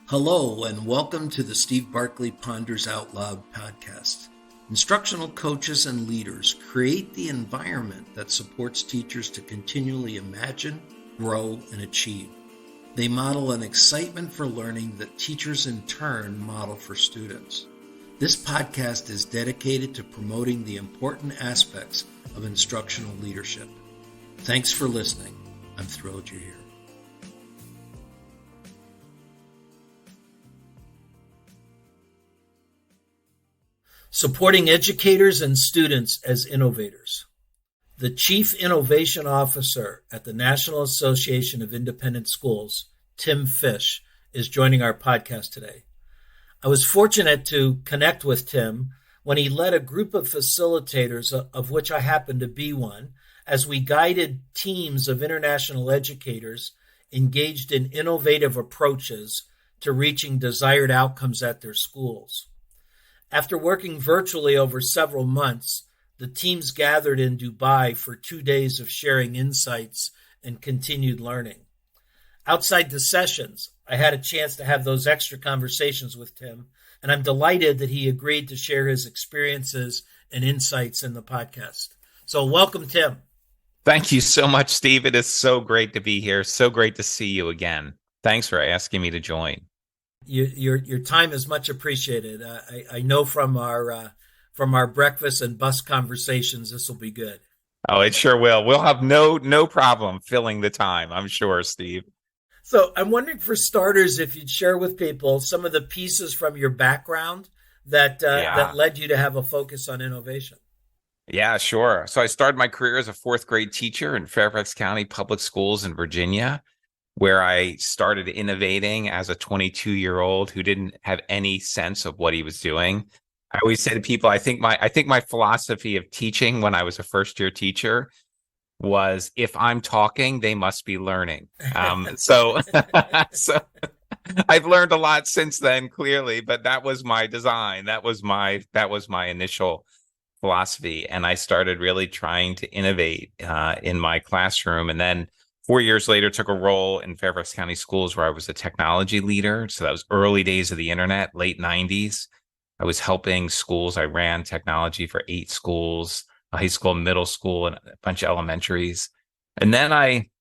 Hello, and welcome to the Steve Barkley Ponders Out Loud podcast. Instructional coaches and leaders create the environment that supports teachers to continually imagine, grow, and achieve. They model an excitement for learning that teachers in turn model for students. This podcast is dedicated to promoting the important aspects of instructional leadership. Thanks for listening. I'm thrilled you're here. Supporting educators and students as innovators. The Chief Innovation Officer at the National Association of Independent Schools, Tim Fish, is joining our podcast today. I was fortunate to connect with Tim when he led a group of facilitators, of which I happened to be one, as we guided teams of international educators engaged in innovative approaches to reaching desired outcomes at their schools. After working virtually over several months, the teams gathered in Dubai for 2 days of sharing insights and continued learning. Outside the sessions, I had a chance to have those extra conversations with Tim, and I'm delighted that he agreed to share his experiences and insights in the podcast. So welcome, Tim. Thank you so much, Steve. It is so great to be here. So great to see you again. Thanks for asking me to join. Your time is much appreciated. I know from our breakfast and bus conversations, this will be good. Oh, it sure will. We'll have no problem filling the time, I'm sure, Steve. So I'm wondering, for starters, if you'd share with people some of the pieces from your background that led you to have a focus on innovation. Yeah, sure. So I started my career as a fourth grade teacher in Fairfax County Public Schools in Virginia, where I started innovating as a 22-year-old who didn't have any sense of what he was doing. I always say to people, I think my philosophy of teaching when I was a first-year teacher was, if I'm talking, they must be learning. So I've learned a lot since then, clearly, but that was my design. That was my initial philosophy. And I started really trying to innovate in my classroom. And then 4 years later, took a role in Fairfax County Schools where I was a technology leader. So that was early days of the internet, late 90s. I was helping schools. I ran technology for 8 schools, a high school, middle school, and a bunch of elementaries. And then I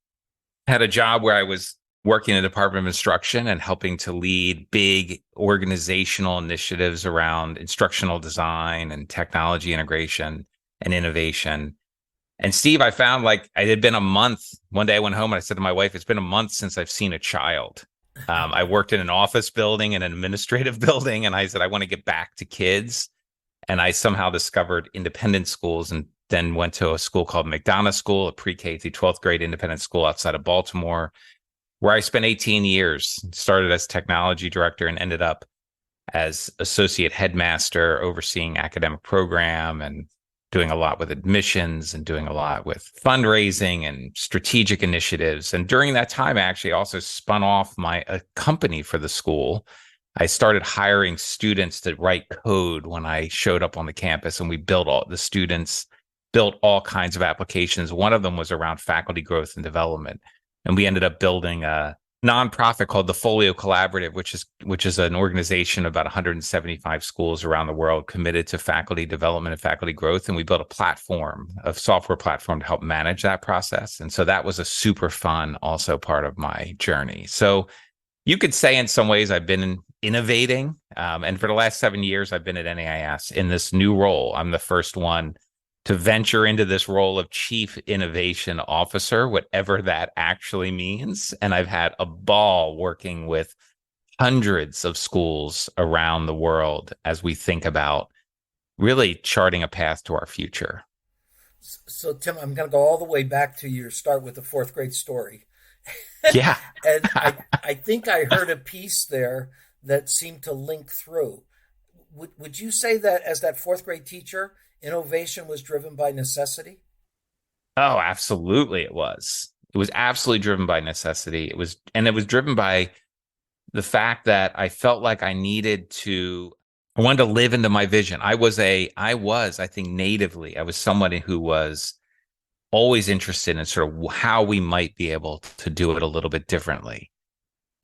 had a job where I was working in the Department of Instruction and helping to lead big organizational initiatives around instructional design and technology integration and innovation. And Steve, I found like it had been a month. One day I went home and I said to my wife, it's been a month since I've seen a child. I worked in an office building and an administrative building. And I said, I want to get back to kids. And I somehow discovered independent schools and then went to a school called McDonough School, a pre-K through 12th grade independent school outside of Baltimore, where I spent 18 years, started as technology director and ended up as associate headmaster, overseeing academic program and doing a lot with admissions and doing a lot with fundraising and strategic initiatives. And during that time, I actually also spun off a company for the school. I started hiring students to write code when I showed up on the campus, and the students built all kinds of applications. One of them was around faculty growth and development. And we ended up building a nonprofit called the Folio Collaborative, which is an organization of about 175 schools around the world committed to faculty development and faculty growth. And we built a software platform to help manage that process. And so that was a super fun, also part of my journey. So you could say in some ways I've been innovating. And for the last 7 years, I've been at NAIS in this new role. I'm the first one to venture into this role of Chief Innovation Officer, whatever that actually means. And I've had a ball working with hundreds of schools around the world as we think about really charting a path to our future. So, Tim, I'm going to go all the way back to your start with the fourth grade story. Yeah. And I think I heard a piece there that seemed to link through. Would you say that as that fourth grade teacher, innovation was driven by necessity? Oh, absolutely it was. It was absolutely driven by necessity. It was driven by the fact that I felt like I wanted to live into my vision. I think natively, I was somebody who was always interested in sort of how we might be able to do it a little bit differently.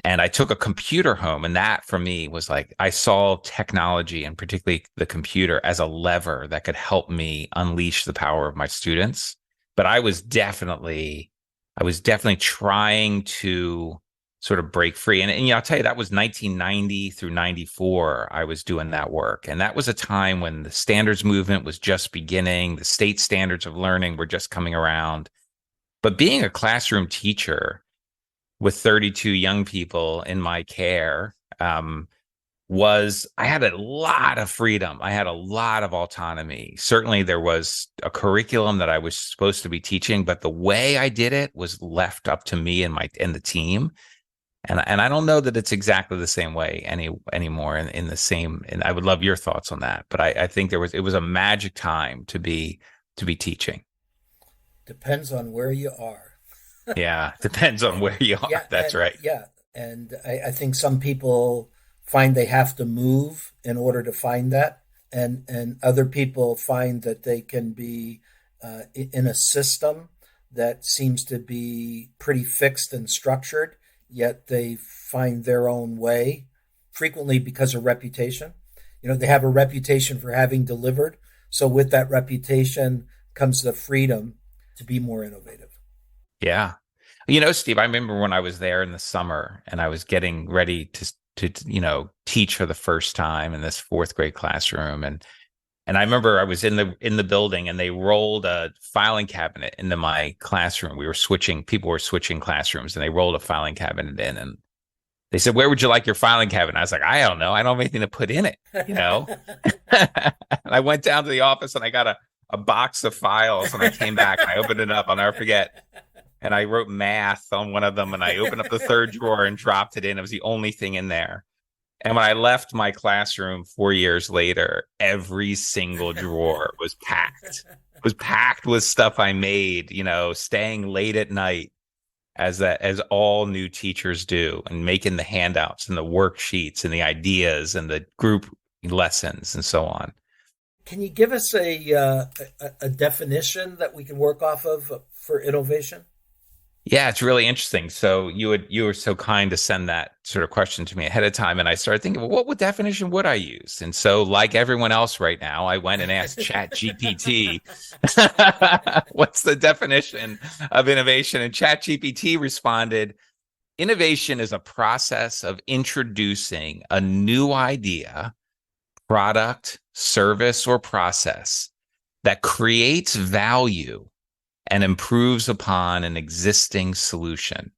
And I took a computer home, and that for me was like, I saw technology and particularly the computer as a lever that could help me unleash the power of my students. But I was definitely trying to sort of break free. And I'll tell you, that was 1990 through 94. I was doing that work. And that was a time when the standards movement was just beginning. The state standards of learning were just coming around. But being a classroom teacher with 32 young people in my care, I had a lot of freedom. I had a lot of autonomy. Certainly there was a curriculum that I was supposed to be teaching, but the way I did it was left up to me and the team. And I don't know that it's exactly the same way anymore and I would love your thoughts on that. But I think it was a magic time to be teaching. Depends on where you are. Yeah, depends on where you are. Yeah, That's right. Yeah. And I think some people find they have to move in order to find that. And other people find that they can be in a system that seems to be pretty fixed and structured, yet they find their own way, frequently because of reputation. They have a reputation for having delivered. So with that reputation comes the freedom to be more innovative. Yeah. Steve, I remember when I was there in the summer and I was getting ready to teach for the first time in this fourth grade classroom. And I remember I was in the building and they rolled a filing cabinet into my classroom. People were switching classrooms and they rolled a filing cabinet in and they said, "Where would you like your filing cabinet?" I was like, "I don't know. I don't have anything to put in it." And I went down to the office and I got a box of files and I came back and I opened it up. I'll never forget. And I wrote math on one of them and I opened up the third drawer and dropped it in. It was the only thing in there. And when I left my classroom 4 years later, every single drawer was packed. It was packed with stuff I made, staying late at night as all new teachers do, and making the handouts and the worksheets and the ideas and the group lessons and so on. Can you give us a definition that we can work off of for innovation? Yeah, it's really interesting. So you were so kind to send that sort of question to me ahead of time, and I started thinking, well, what definition would I use? And so, like everyone else right now, I went and asked ChatGPT, "What's the definition of innovation?" And ChatGPT responded, "Innovation is a process of introducing a new idea, product, service, or process that creates value and improves upon an existing solution.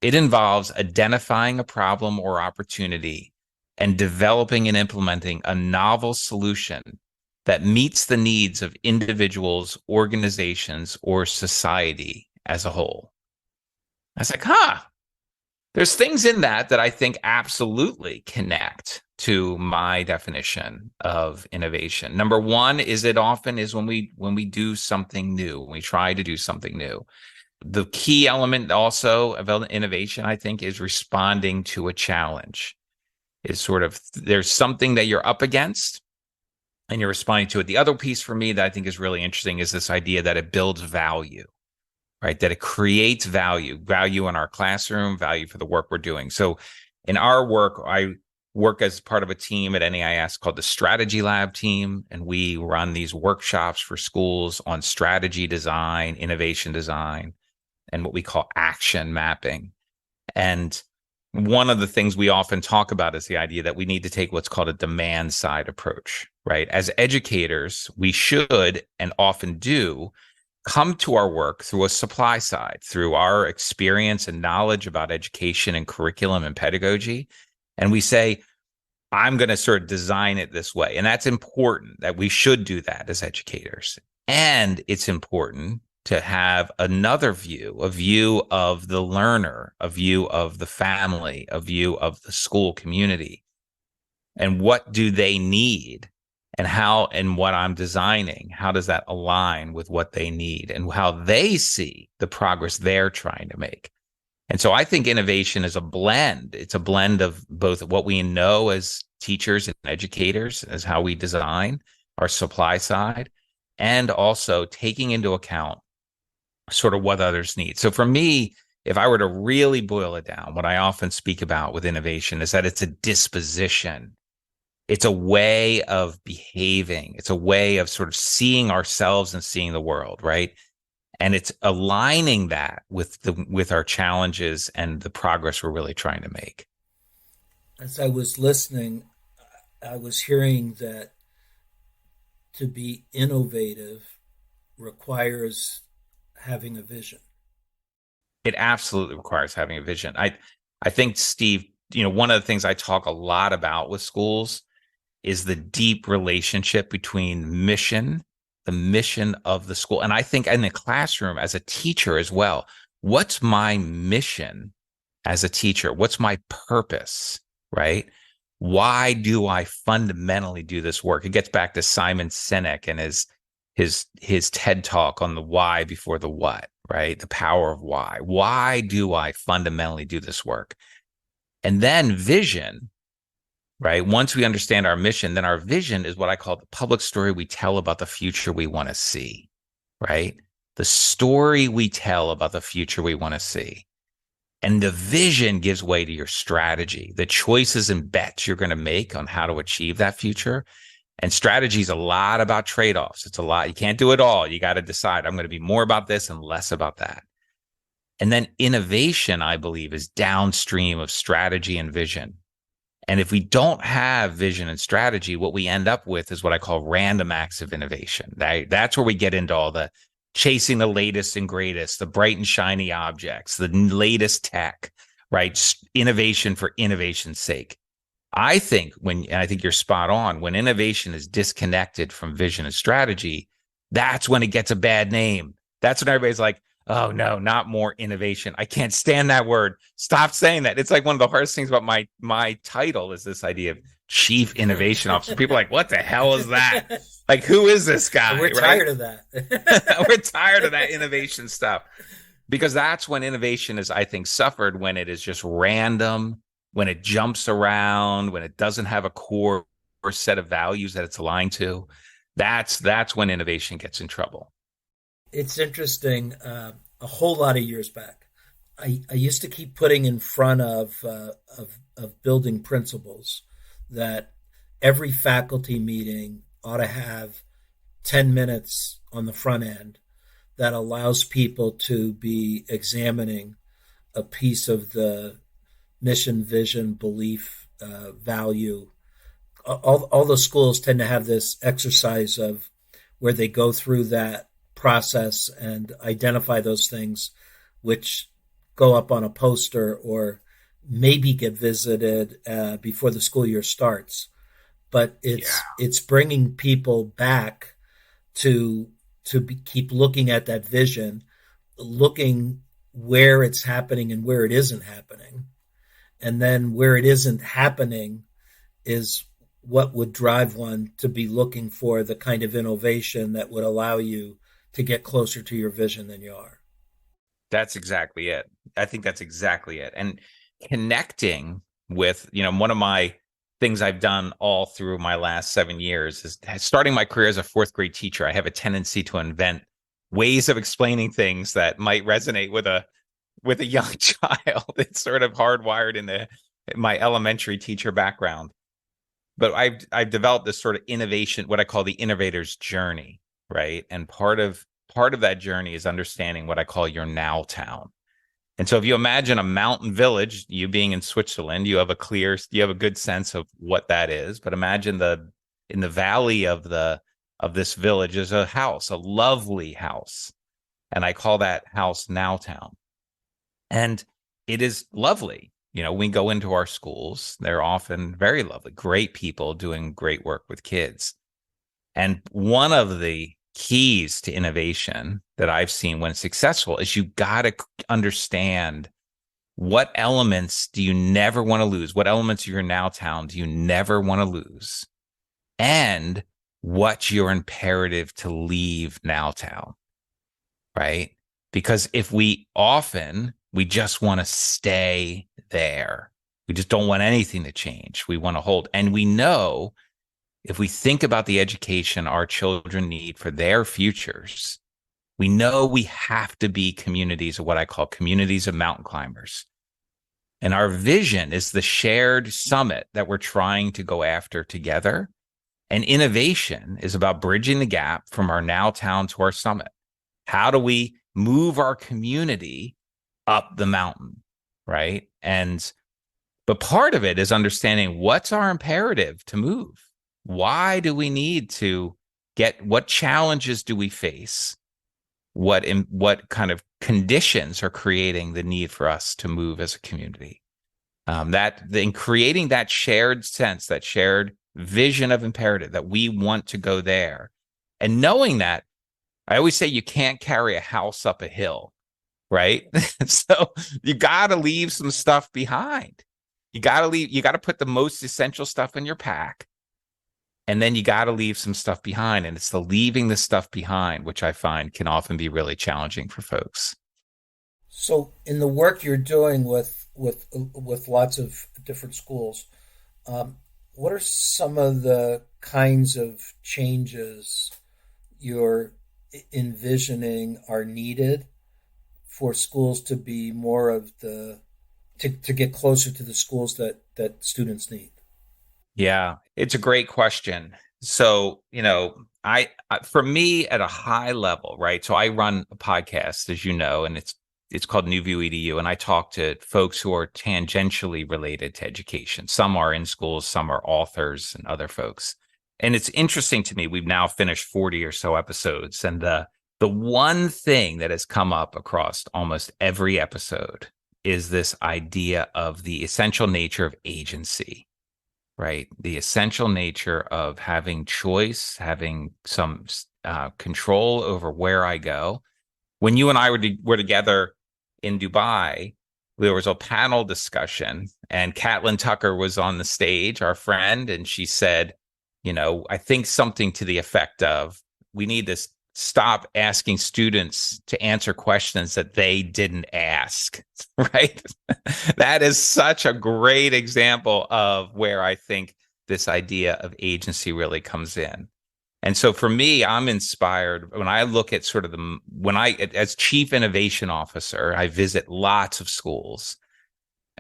It involves identifying a problem or opportunity and developing and implementing a novel solution that meets the needs of individuals, organizations, or society as a whole." I was like, there's things in that I think absolutely connect to my definition of innovation. Number one is it often is when we do something new, when we try to do something new. The key element also of innovation, I think, is responding to a challenge. Is sort of there's something that you're up against and you're responding to it. The other piece for me that I think is really interesting is this idea that it builds value. Right, that it creates value in our classroom, value for the work we're doing. So in our work, I work as part of a team at NEIS called the Strategy Lab team, and we run these workshops for schools on strategy design, innovation design, and what we call action mapping. And one of the things we often talk about is the idea that we need to take what's called a demand side approach, right? As educators, we should and often do come to our work through a supply side, through our experience and knowledge about education and curriculum and pedagogy. And we say, I'm going to sort of design it this way. And that's important that we should do that as educators. And it's important to have another view, a view of the learner, a view of the family, a view of the school community. And what do they need? And how and what I'm designing, how does that align with what they need and how they see the progress they're trying to make? And so I think innovation is a blend. It's a blend of both what we know as teachers and educators, as how we design our supply side, and also taking into account sort of what others need. So for me, if I were to really boil it down, what I often speak about with innovation is that it's a disposition. It's a way of behaving. It's a way of sort of seeing ourselves and seeing the world, right? And it's aligning that with our challenges and the progress we're really trying to make. As I was listening, I was hearing that to be innovative requires having a vision. It absolutely requires having a vision. I think, Steve, one of the things I talk a lot about with schools is the deep relationship between mission, the mission of the school. And I think in the classroom as a teacher as well, what's my mission as a teacher? What's my purpose, right? Why do I fundamentally do this work? It gets back to Simon Sinek and his TED talk on the why before the what, right? The power of why. Why do I fundamentally do this work? And then vision, right? Once we understand our mission, then our vision is what I call the public story we tell about the future we want to see, right? The story we tell about the future we want to see. And the vision gives way to your strategy, the choices and bets you're going to make on how to achieve that future. And strategy is a lot about trade-offs. It's a lot. You can't do it all. You got to decide, I'm going to be more about this and less about that. And then innovation, I believe, is downstream of strategy and vision. And if we don't have vision and strategy, what we end up with is what I call random acts of innovation. That's where we get into all the chasing the latest and greatest, the bright and shiny objects, the latest tech, right? Innovation for innovation's sake. I think and I think you're spot on, when innovation is disconnected from vision and strategy, that's when it gets a bad name. That's when everybody's like, oh no, not more innovation. I can't stand that word. Stop saying that. It's like one of the hardest things about my title is this idea of Chief Innovation Officer. People are like, what the hell is that? Like, who is this guy? We're tired of that. We're tired of that innovation stuff, because that's when innovation is, I think, suffered, when it is just random, when it jumps around, when it doesn't have a core or set of values that it's aligned to. That's when innovation gets in trouble. It's interesting. A whole lot of years back, I used to keep putting in front of building principals that every faculty meeting ought to have 10 minutes on the front end that allows people to be examining a piece of the mission, vision, belief, value. All the schools tend to have this exercise of where they go through that process and identify those things, which go up on a poster or maybe get visited before the school year starts. But it's bringing people back to keep looking at that vision, looking where it's happening and where it isn't happening. And then where it isn't happening is what would drive one to be looking for the kind of innovation that would allow you to get closer to your vision than you are. That's exactly it. I think that's exactly it. And connecting with, one of my things I've done all through my last 7 years is starting my career as a fourth grade teacher. I have a tendency to invent ways of explaining things that might resonate with a young child. It's sort of hardwired in my elementary teacher background. But I've developed this sort of innovation, what I call the innovator's journey, right? And part of that journey is understanding what I call your now town. And so if you imagine a mountain village, you being in Switzerland, you have a good sense of what that is. But imagine in the valley of this village is a house, a lovely house. And I call that house now town. And it is lovely. We go into our schools, they're often very lovely, great people doing great work with kids. And one of the keys to innovation that I've seen when it's successful is you got to understand what elements do you never want to lose? What elements of your now town do you never want to lose? And what's your imperative to leave now town, right? Because if we just want to stay there. We just don't want anything to change. We want to hold. And we know if we think about the education our children need for their futures, We know we have to be communities of what I call communities of mountain climbers. And our vision is the shared summit that we're trying to go after together. And innovation is about bridging the gap from our now town to our summit. How do we move our community up the mountain, right? But part of it is understanding what's our imperative to move. Why do we need to what challenges do we face? What kind of conditions are creating the need for us to move as a community? In creating that shared sense, that shared vision of imperative that we want to go there, and knowing that, I always say you can't carry a house up a hill, right? So you got to leave some stuff behind. You got to put the most essential stuff in your pack. And then you got to leave some stuff behind. And it's the leaving the stuff behind, which I find can often be really challenging for folks. So in the work you're doing with lots of different schools, what are some of the kinds of changes you're envisioning are needed for schools to be more of to get closer to the schools that students need? Yeah, it's a great question. So, for me at a high level, right? So I run a podcast, as you know, and it's called New View EDU, and I talk to folks who are tangentially related to education. Some are in schools, some are authors and other folks. And it's interesting to me, we've now finished 40 or so episodes, and the one thing that has come up across almost every episode is this idea of the essential nature of agency, right? The essential nature of having choice, having some control over where I go. When you and I were together in Dubai, there was a panel discussion, and Caitlin Tucker was on the stage, our friend, and she said, I think something to the effect of, we need to stop asking students to answer questions that they didn't ask, right? That is such a great example of where I think this idea of agency really comes in. And so for me, I'm inspired when I look at as chief innovation officer, I visit lots of schools.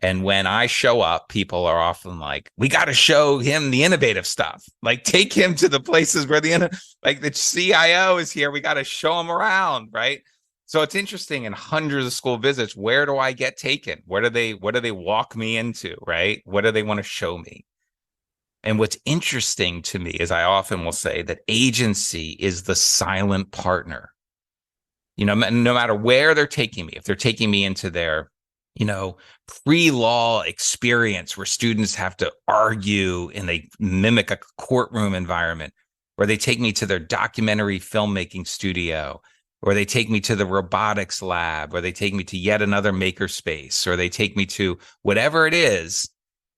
And when I show up, people are often like, we got to show him the innovative stuff. Like, take him to the places where the CIO is here. We got to show him around, right? So it's interesting, in hundreds of school visits, where do I get taken? What do they walk me into, right? What do they want to show me? And what's interesting to me is I often will say that agency is the silent partner. No matter where they're taking me, if they're taking me into their pre-law experience where students have to argue and they mimic a courtroom environment, or they take me to their documentary filmmaking studio, or they take me to the robotics lab, or they take me to yet another makerspace, or they take me to whatever it is.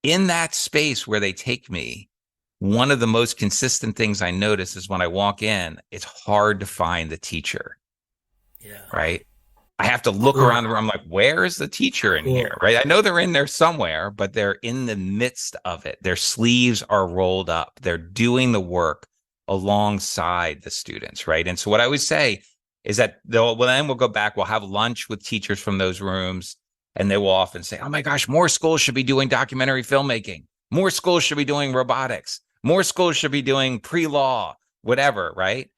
In that space where they take me, one of the most consistent things I notice is when I walk in, it's hard to find the teacher. Yeah. Right. I have to look around the room. I'm like, where is the teacher in here? Right. I know they're in there somewhere, but they're in the midst of it. Their sleeves are rolled up. They're doing the work alongside the students. Right. And so what I always say is that then we'll go back. We'll have lunch with teachers from those rooms. And they will often say, oh my gosh, more schools should be doing documentary filmmaking. More schools should be doing robotics. More schools should be doing pre-law, whatever, right?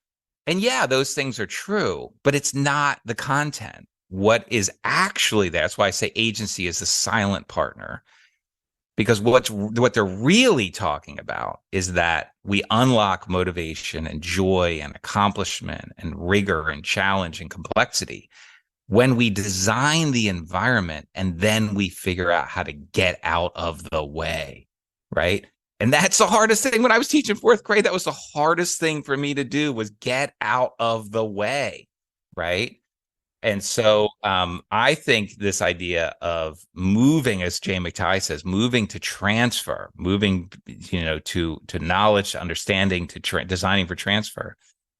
And yeah, those things are true, but it's not the content. What is actually there? That's why I say agency is the silent partner. Because what they're really talking about is that we unlock motivation and joy and accomplishment and rigor and challenge and complexity when we design the environment, and then we figure out how to get out of the way, right? And that's the hardest thing. When I was teaching fourth grade, that was the hardest thing for me to do, was get out of the way, right? And so I think this idea of moving, as Jay McTighe says, moving to transfer, moving, to knowledge, to understanding, to designing for transfer.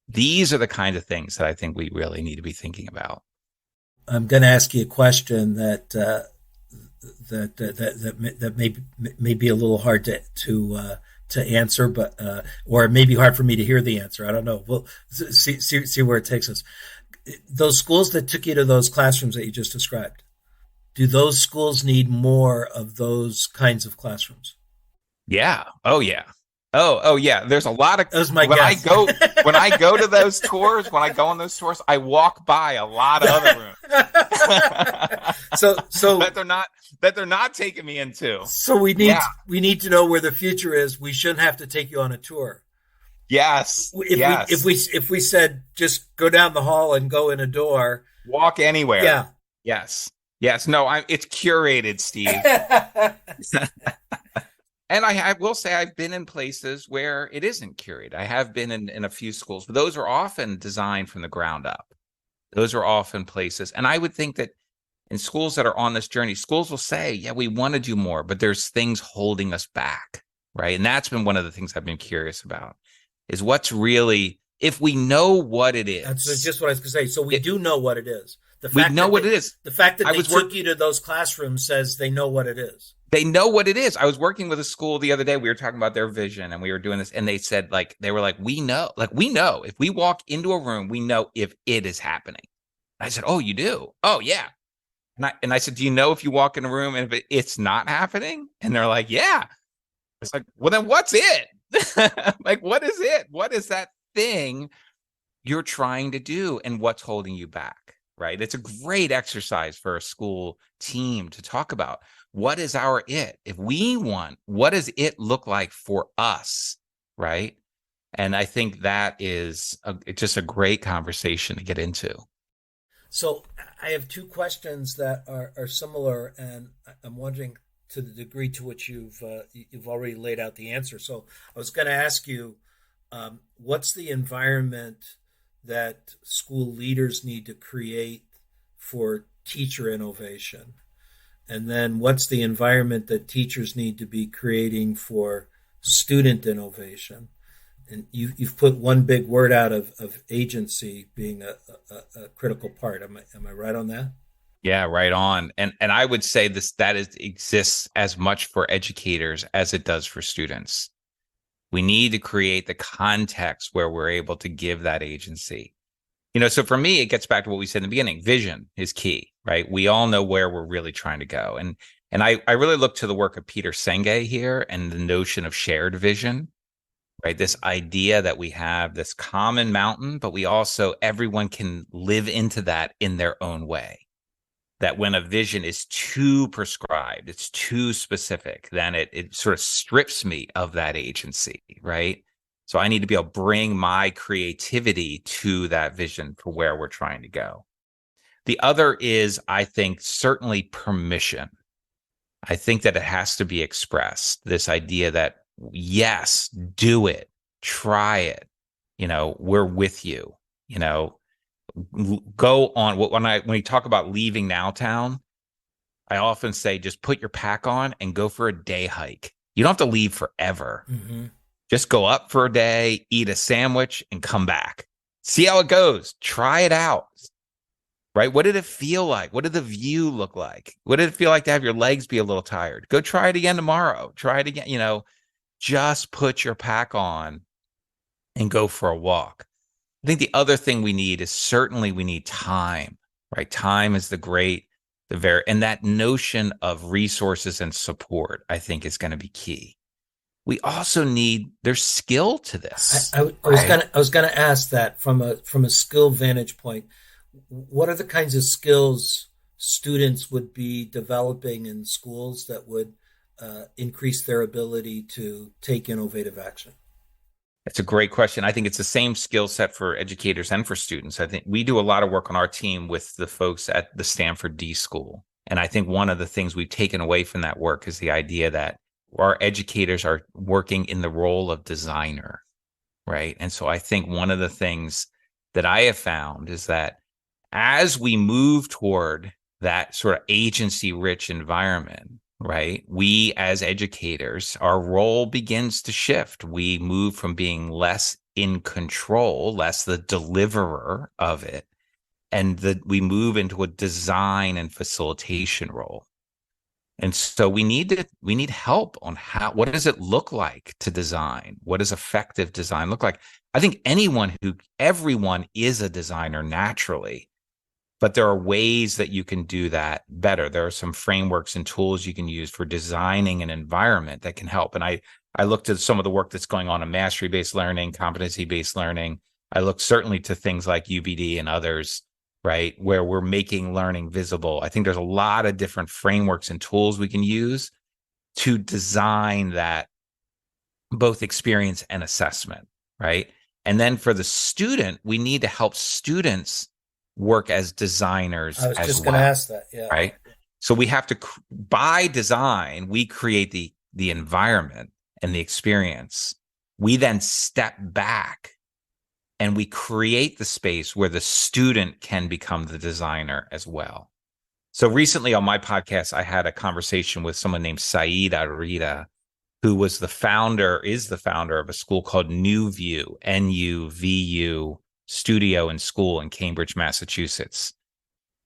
These are the kind of things that I think we really need to be thinking about. I'm going to ask you a question that may be a little hard to answer, but or it may be hard for me to hear the answer. I don't know. We'll see where it takes us. Those schools that took you to those classrooms that you just described, do those schools need more of those kinds of classrooms? Yeah. Oh yeah. Oh yeah. There's a lot of That was my when I guess. go when I go to those tours, when I go on those tours, I walk by a lot of other rooms so so that they're not taking me into. so Yeah. we need to know where the future is. We shouldn't have to take you on a tour. Yes. If we if Yes. we if we said just go down the hall and go in a door, Walk anywhere. yeah. Yes. Yes. No, it's curated, Steve. And I will say I've been in places where it isn't curated. I have been in a few schools, but those are often designed from the ground up. Those are often places. And I would think that in schools that are on this journey, schools will say, yeah, we want to do more, but there's things holding us back, right? And that's been one of the things I've been curious about is what's really, if we know what it That's is, just what I was going to say. So we do know what it is. we know what it is. The fact that I they was took you to those classrooms says they know what it is. They know what it is. I was working with a school the other day. We were talking about their vision and we were doing this. And they said, they were like, we know if we walk into a room, we know if it is happening. I said, oh, you do? Oh, yeah. And I said, do you know if you walk in a room and if it's not happening? And they're like, yeah. It's like, well, then what's it? Like, what is it? What is that thing you're trying to do and what's holding you back? Right. It's a great exercise for a school team to talk about. What is our it? If we want, what does it look like for us? Right. And I think that is just a great conversation to get into. So I have two questions that are similar, and I'm wondering to the degree to which you've already laid out the answer. So I was going to ask you, what's the environment that school leaders need to create for teacher innovation? And then what's the environment that teachers need to be creating for student innovation? And you've put one big word out of agency being a critical part. Am I right on that? Yeah, right on. And I would say exists as much for educators as it does for students. We need to create the context where we're able to give that agency. So for me, it gets back to what we said in the beginning. Vision is key, right? We all know where we're really trying to go. And I really look to the work of Peter Senge here and the notion of shared vision, right? This idea that we have this common mountain, but everyone can live into that in their own way. That when a vision is too prescribed, it's too specific, then it sort of strips me of that agency, right? So I need to be able to bring my creativity to that vision for where we're trying to go. The other is, I think, certainly permission. I think that it has to be expressed. This idea that, yes, do it, try it. We're with you. Go on. When we talk about leaving Nowtown, I often say just put your pack on and go for a day hike. You don't have to leave forever. Mm-hmm. Just go up for a day, eat a sandwich, and come back. See how it goes. Try it out. Right? What did it feel like? What did the view look like? What did it feel like to have your legs be a little tired? Go try it again tomorrow. Try it again. Just put your pack on and go for a walk. I think the other thing we need is certainly we need time, right? Time is and that notion of resources and support, I think, is going to be key. We also there's skill to this. I was gonna ask that from a skill vantage point. What are the kinds of skills students would be developing in schools that would increase their ability to take innovative action? That's a great question. I think it's the same skill set for educators and for students. I think we do a lot of work on our team with the folks at the Stanford D School. And I think one of the things we've taken away from that work is the idea that our educators are working in the role of designer, right? And so I think one of the things that I have found is that as we move toward that sort of agency-rich environment, right, we as educators, our role begins to shift. We move from being less in control, less the deliverer of it, and we move into a design and facilitation role. And so we need help on what does it look like to design? What does effective design look like? I think everyone is a designer naturally, but there are ways that you can do that better. There are some frameworks and tools you can use for designing an environment that can help. And I looked at some of the work that's going on in mastery-based learning, competency-based learning. I looked certainly to things like UBD and others, right, where we're making learning visible. I think there's a lot of different frameworks and tools we can use to design that both experience and assessment, right? And then for the student, we need to help students work as designers I was as just going to well, ask that. Yeah. right? So we have to, by design, we create the environment and the experience. We then step back and we create the space where the student can become the designer as well. So recently on my podcast, I had a conversation with someone named Saeed Arita, who is the founder of a school called NuVu, NUVU Studio and School in Cambridge, Massachusetts.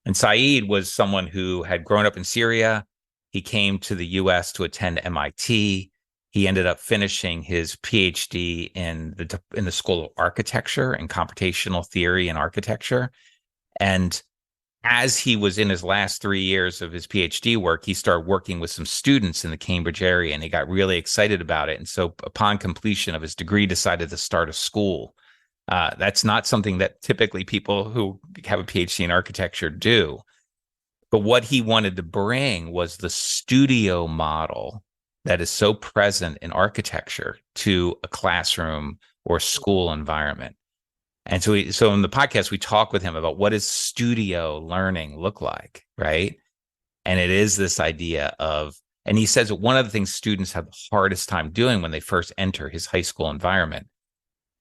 And Saeed was someone who had grown up in Syria. He came to the US to attend MIT. He ended up finishing his PhD in the School of Architecture and Computational Theory and Architecture. And as he was in his last 3 years of his PhD work, he started working with some students in the Cambridge area, and he got really excited about it. And so upon completion of his degree, decided to start a school. That's not something that typically people who have a PhD in architecture do. But what he wanted to bring was the studio model that is so present in architecture to a classroom or school environment. And so in the podcast, we talk with him about what does studio learning look like, right? And it is this idea of, and he says that one of the things students have the hardest time doing when they first enter his high school environment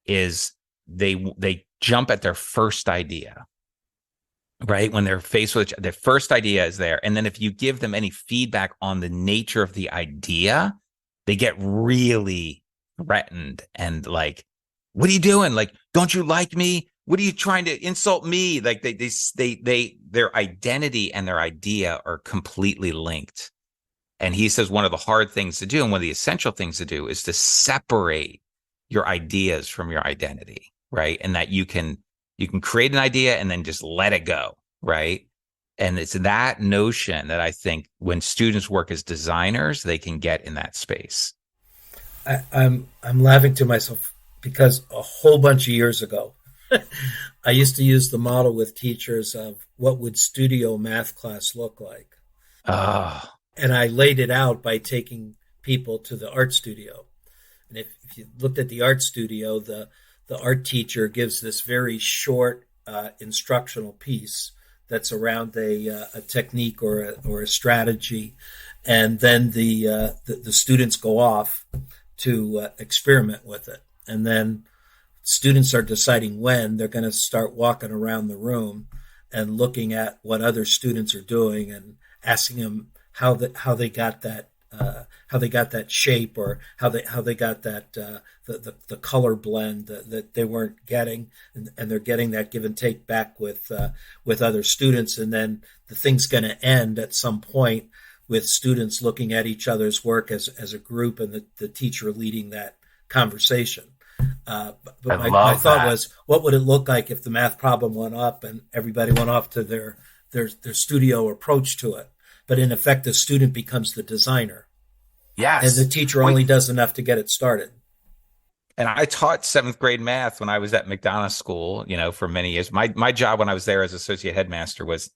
is they jump at their first idea, right? When they're faced with their first idea is there. And then if you give them any feedback on the nature of the idea, they get really threatened and like, what are you doing? Like, don't you like me? What are you trying to insult me? Like their identity and their idea are completely linked. And he says one of the hard things to do and one of the essential things to do is to separate your ideas from your identity, right? And that you can create an idea and then just let it go, right? And it's that notion that I think when students work as designers, they can get in that space. I'm laughing to myself because a whole bunch of years ago, I used to use the model with teachers of what would studio math class look like. Oh. And I laid it out by taking people to the art studio. And if you looked at the art studio, the art teacher gives this very short instructional piece that's around a technique or a strategy, and then the students go off to experiment with it, and then students are deciding when they're going to start walking around the room and looking at what other students are doing and asking them how they got that shape, or how they got that the color blend that they weren't getting, and they're getting that give and take back with other students, and then the thing's going to end at some point with students looking at each other's work as a group, and the teacher leading that conversation. But my thought was, what would it look like if the math problem went up and everybody went off to their studio approach to it? But in effect, the student becomes the designer. Yes. And the teacher only does enough to get it started. And I taught 7th grade math when I was at McDonough School, for many years. My job when I was there as associate headmaster was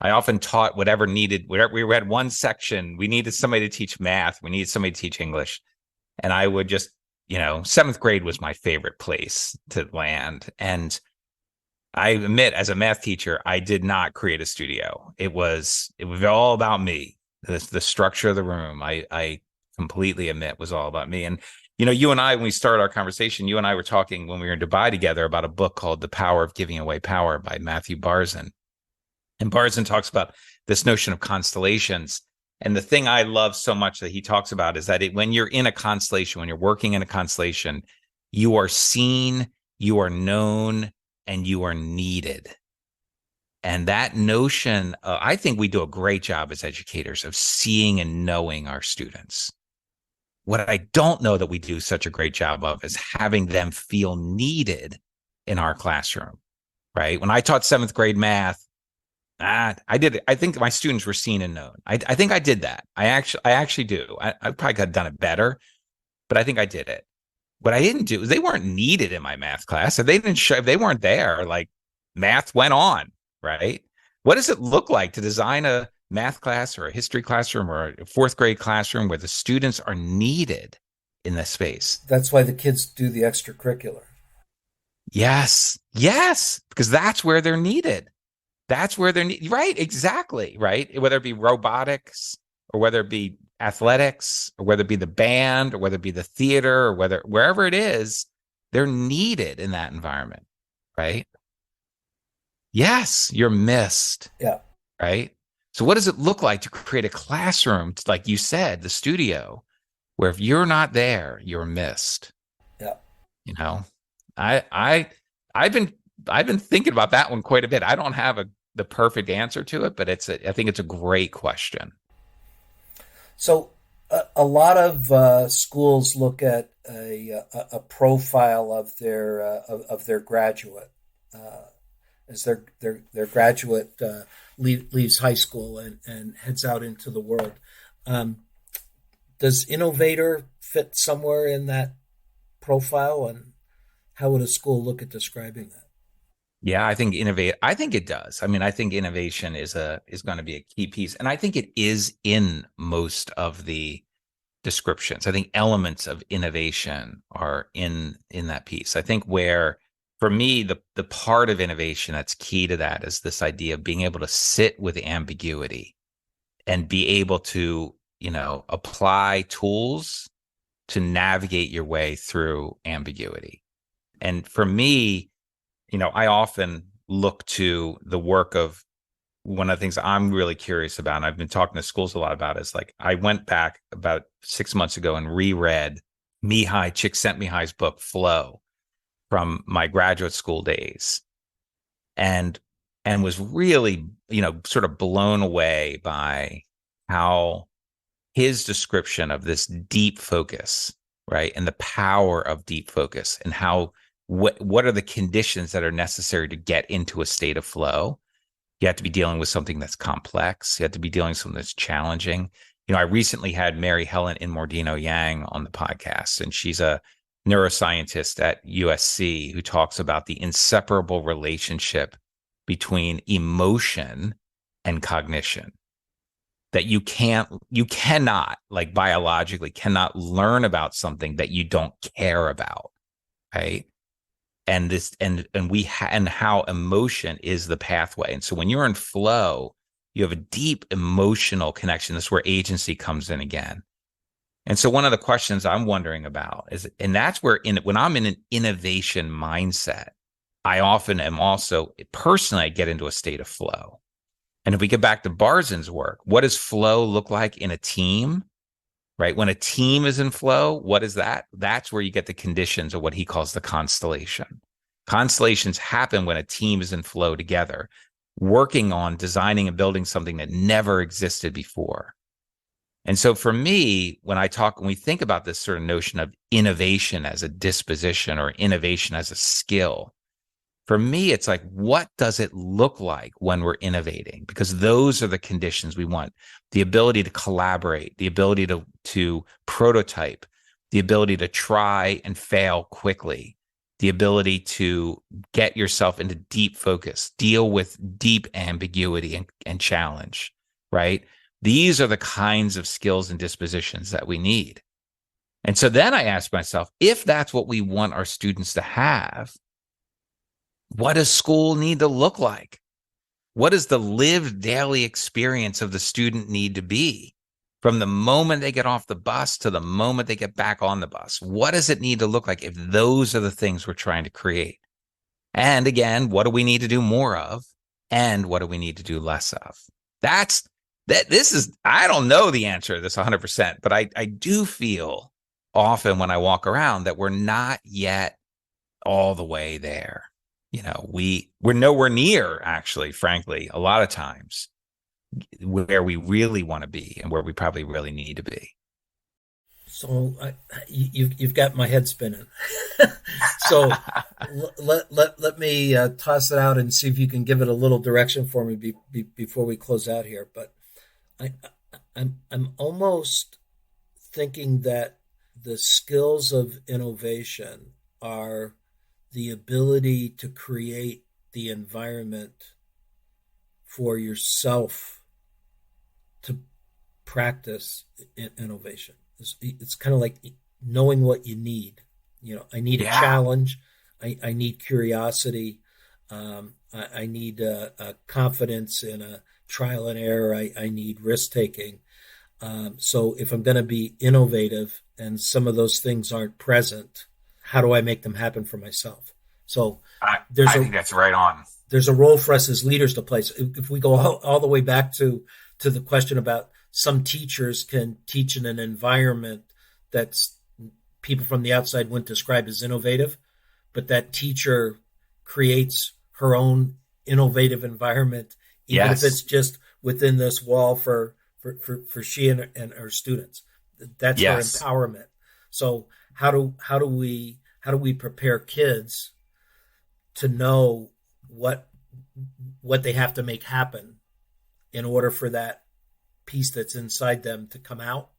I often taught whatever needed. We had one section. We needed somebody to teach math. We needed somebody to teach English. And I would just, 7th grade was my favorite place to land. And I admit, as a math teacher, I did not create a studio. It was all about me. The structure of the room, I completely admit, was all about me. And you and I, when we started our conversation, you and I were talking when we were in Dubai together about a book called The Power of Giving Away Power by Matthew Barzin. And Barzin talks about this notion of constellations. And the thing I love so much that he talks about is that when you're in a constellation, when you're working in a constellation, you are seen, you are known, and you are needed. And that notion, I think we do a great job as educators of seeing and knowing our students. What I don't know that we do such a great job of is having them feel needed in our classroom, right? When I taught 7th grade math, I did it. I think my students were seen and known. I think I did that. I actually do. I probably could have done it better, but I think I did it. What I didn't do is they weren't needed in my math class. If they didn't show, if they weren't there, like math went on, right? What does it look like to design a math class or a history classroom or a 4th grade classroom where the students are needed in the space? That's why the kids do the extracurricular. Yes, yes, because that's where they're needed. That's where they're needed. Right, exactly, right? Whether it be robotics or whether it be athletics or whether it be the band or whether it be the theater or wherever it is, they're needed in that environment, right? Yes, you're missed, Yeah. right? So what does it look like to create a classroom, like you said, the studio, where if you're not there, you're missed? Yeah. You know, I I I've been thinking about that one quite a bit. I don't have the perfect answer to it, but I think it's a great question. So a lot of schools look at a profile of their graduate as their graduate leaves high school and heads out into the world. Um, does innovator fit somewhere in that profile, and how would a school look at describing that? Yeah, I think it does. I mean, I think innovation is going to be a key piece, and I think it is in most of the descriptions. I think elements of innovation are in that piece. I think where for me the part of innovation that's key to that is this idea of being able to sit with ambiguity and be able to, apply tools to navigate your way through ambiguity. And for me, I often look to the work of one of the things I'm really curious about, and I've been talking to schools a lot about, is like I went back about 6 months ago and reread Mihai Csikszentmihalyi's book Flow from my graduate school days, and was really, sort of blown away by how his description of this deep focus, right, and the power of deep focus, and how what are the conditions that are necessary to get into a state of flow. You have to be dealing with something that's complex. You have to be dealing with something that's challenging. I recently had Mary Helen Inmordino Yang on the podcast, and she's a neuroscientist at USC who talks about the inseparable relationship between emotion and cognition. That you cannot, like biologically, cannot learn about something that you don't care about, right? And this and how emotion is the pathway. And so when you're in flow, you have a deep emotional connection. This is where agency comes in again. And so one of the questions I'm wondering about is, and that's where when I'm in an innovation mindset, I often am also personally, I get into a state of flow. And if we get back to Barzin's work, what does flow look like in a team? Right? When a team is in flow, what is that? That's where you get the conditions of what he calls the constellation. Constellations happen when a team is in flow together, working on designing and building something that never existed before. And so for me, when we think about this sort of notion of innovation as a disposition or innovation as a skill, for me, it's like, what does it look like when we're innovating? Because those are the conditions we want. The ability to collaborate, the ability to prototype, the ability to try and fail quickly, the ability to get yourself into deep focus, deal with deep ambiguity and challenge, right? These are the kinds of skills and dispositions that we need. And so then I ask myself, if that's what we want our students to have, what does school need to look like? What does the lived daily experience of the student need to be from the moment they get off the bus to the moment they get back on the bus? What does it need to look like if those are the things we're trying to create? And again, what do we need to do more of? And what do we need to do less of? I don't know the answer to this 100%, but I do feel often when I walk around that we're not yet all the way there. we're nowhere near, actually, frankly, a lot of times where we really want to be and where we probably really need to be. So you've got my head spinning. So let me toss it out and see if you can give it a little direction for me before we close out here. But I, I'm almost thinking that the skills of innovation are the ability to create the environment for yourself to practice innovation. It's kind of like knowing what you need. I need a challenge. I need curiosity. I need a confidence in a trial and error. I need risk taking. So if I'm going to be innovative and some of those things aren't present, how do I make them happen for myself? So I think that's right on. There's a role for us as leaders to play. So if we go all the way back to the question about some teachers can teach in an environment that's people from the outside wouldn't describe as innovative, but that teacher creates her own innovative environment, even if it's just within this wall for she and her students. That's her empowerment. So how do we prepare kids to know what they have to make happen in order for that piece that's inside them to come out,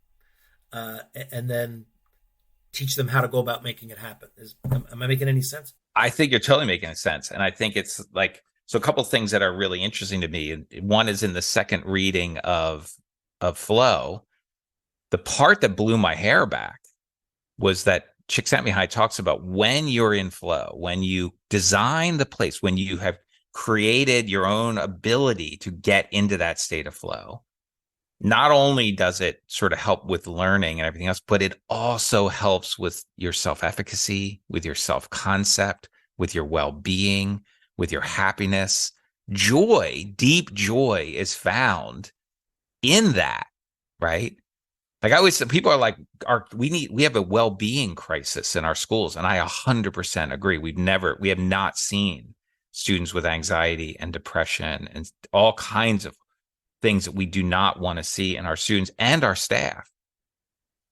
and then teach them how to go about making it happen? Am I making any sense? I think you're totally making sense. And I think it's like, so a couple of things that are really interesting to me. One is in the second reading of Flow, the part that blew my hair back was that Csikszentmihalyi talks about when you're in flow, when you design the place, when you have created your own ability to get into that state of flow. Not only does it sort of help with learning and everything else, but it also helps with your self-efficacy, with your self-concept, with your well-being, with your happiness. Joy, deep joy is found in that, right? Like I always, people are like, we have a well-being crisis in our schools. And I 100% agree. We have not seen students with anxiety and depression and all kinds of things that we do not want to see in our students and our staff.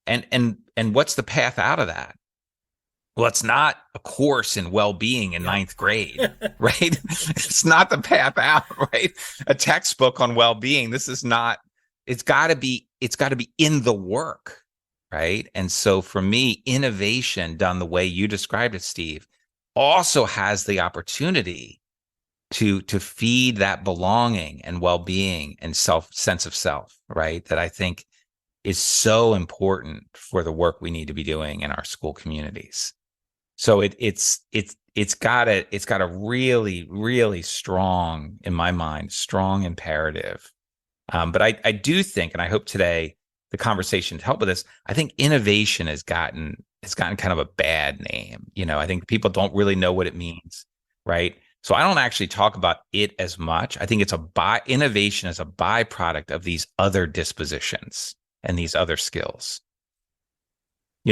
And what's the path out of that? Well, it's not a course in well-being in ninth grade, right? It's not the path out, right? A textbook on well-being. This is not, it's got to be in the work, right? And so for me, innovation done the way you described it, Steve, also has the opportunity to feed that belonging and well-being and sense of self, right? That I think is so important for the work we need to be doing in our school communities. So it's got a really, really strong, in my mind, strong imperative. But I do think, and I hope today the conversation to help with this, I think innovation has gotten kind of a bad name. I think people don't really know what it means, right? So I don't actually talk about it as much. I think innovation is a byproduct of these other dispositions and these other skills.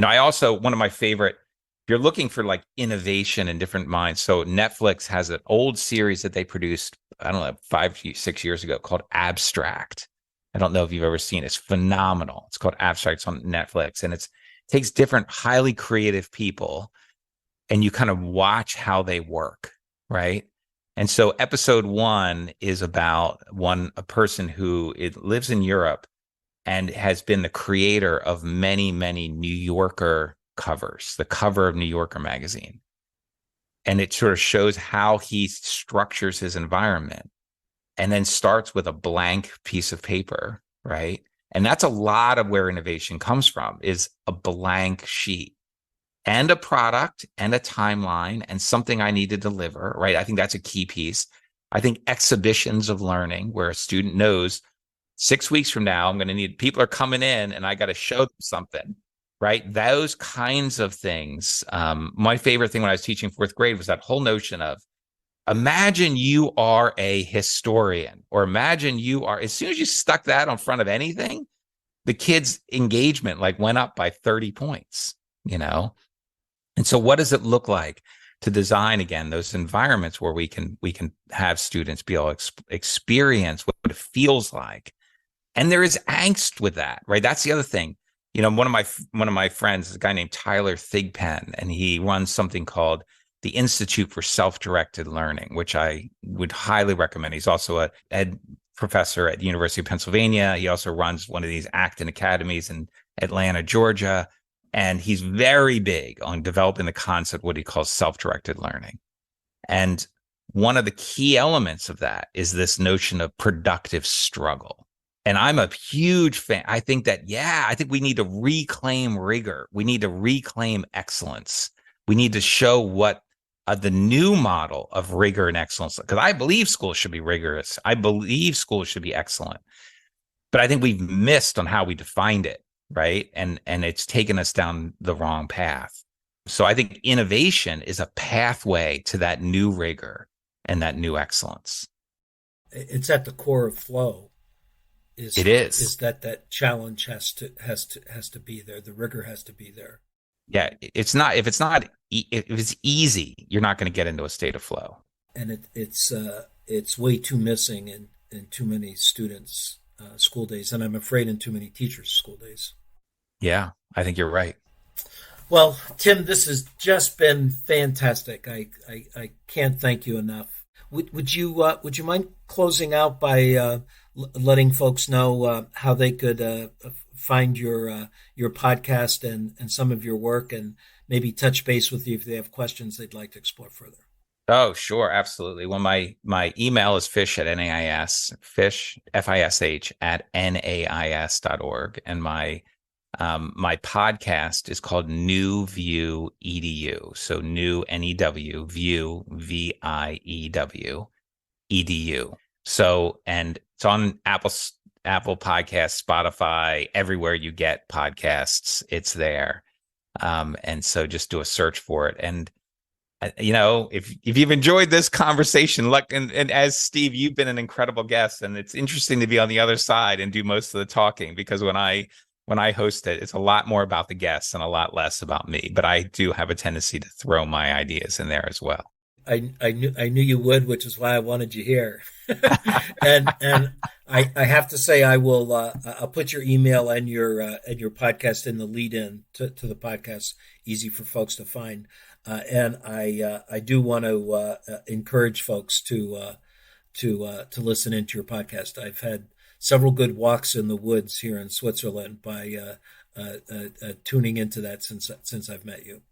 I also, one of my favorite, if you're looking for like innovation in different minds. So Netflix has an old series that they produced, I don't know, 5-6 years ago called Abstract. I don't know if you've ever seen it. It's phenomenal. It's called Abstract. It's on Netflix. And it takes different highly creative people and you kind of watch how they work, right? And so episode 1 is about a person who lives in Europe and has been the creator of many, many New Yorker covers, the cover of New Yorker magazine. And it sort of shows how he structures his environment and then starts with a blank piece of paper, right? And that's a lot of where innovation comes from, is a blank sheet and a product and a timeline and something I need to deliver, right? I think that's a key piece. I think exhibitions of learning where a student knows 6 weeks from now, I'm going to need, people are coming in and I got to show them something, right? Those kinds of things. My favorite thing when I was teaching 4th grade was that whole notion of, imagine you are a historian, or imagine you are, as soon as you stuck that in front of anything, the kids' engagement like went up by 30 points, And so what does it look like to design again those environments where we can have students be able to experience what it feels like. And there is angst with that, right? That's the other thing. You know, one of my friends is a guy named Tyler Thigpen, and he runs something called the Institute for Self-Directed Learning, which I would highly recommend. He's also a ed professor at the University of Pennsylvania. He also runs one of these Acton academies in Atlanta, Georgia. And he's very big on developing the concept, what he calls self-directed learning. And one of the key elements of that is this notion of productive struggle. And I'm a huge fan. I think we need to reclaim rigor. We need to reclaim excellence. We need to show what the new model of rigor and excellence, because I believe schools should be rigorous. I believe schools should be excellent. But I think we've missed on how we defined it, right? And it's taken us down the wrong path. So I think innovation is a pathway to that new rigor and that new excellence. It's at the core of flow. It is. Is that challenge has to be there. The rigor has to be there. Yeah, if it's easy, you're not going to get into a state of flow. And it's way too missing in too many students' school days, and I'm afraid in too many teachers' school days. Yeah, I think you're right. Well, Tim, this has just been fantastic. I can't thank you enough. Would you mind closing out by letting folks know how they could find your podcast and some of your work, and maybe touch base with you if they have questions they'd like to explore further? Oh, sure, absolutely. Well, my email is fish at NAIS, fish, FISH at NAIS.org. And my podcast is called New View EDU. So new, NEW, view, VIEW, EDU. So, and it's on Apple Podcasts, Spotify, everywhere you get podcasts, it's there. And so just do a search for it. And, you know, if you've enjoyed this conversation, look, and as Steve, you've been an incredible guest, and it's interesting to be on the other side and do most of the talking, because when I host it, it's a lot more about the guests and a lot less about me, but I do have a tendency to throw my ideas in there as well. I knew you would, which is why I wanted you here. and I have to say, I'll put your email and your podcast in the lead in to the podcast, easy for folks to find. And I do want to encourage folks to listen into your podcast. I've had several good walks in the woods here in Switzerland by tuning into that since I've met you.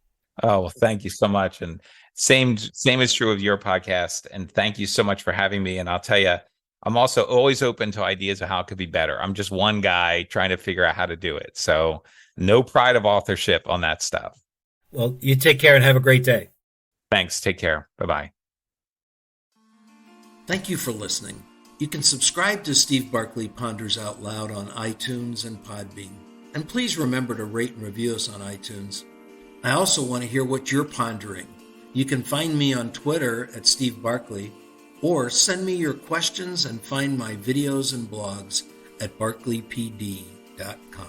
Oh, well, thank you so much. And same is true of your podcast. And thank you so much for having me. And I'll tell you, I'm also always open to ideas of how it could be better. I'm just one guy trying to figure out how to do it. So no pride of authorship on that stuff. Well, you take care and have a great day. Thanks. Take care. Bye-bye. Thank you for listening. You can subscribe to Steve Barkley Ponders Out Loud on iTunes and Podbean. And please remember to rate and review us on iTunes. I also want to hear what you're pondering. You can find me on Twitter at Steve Barkley, or send me your questions and find my videos and blogs at barkleypd.com.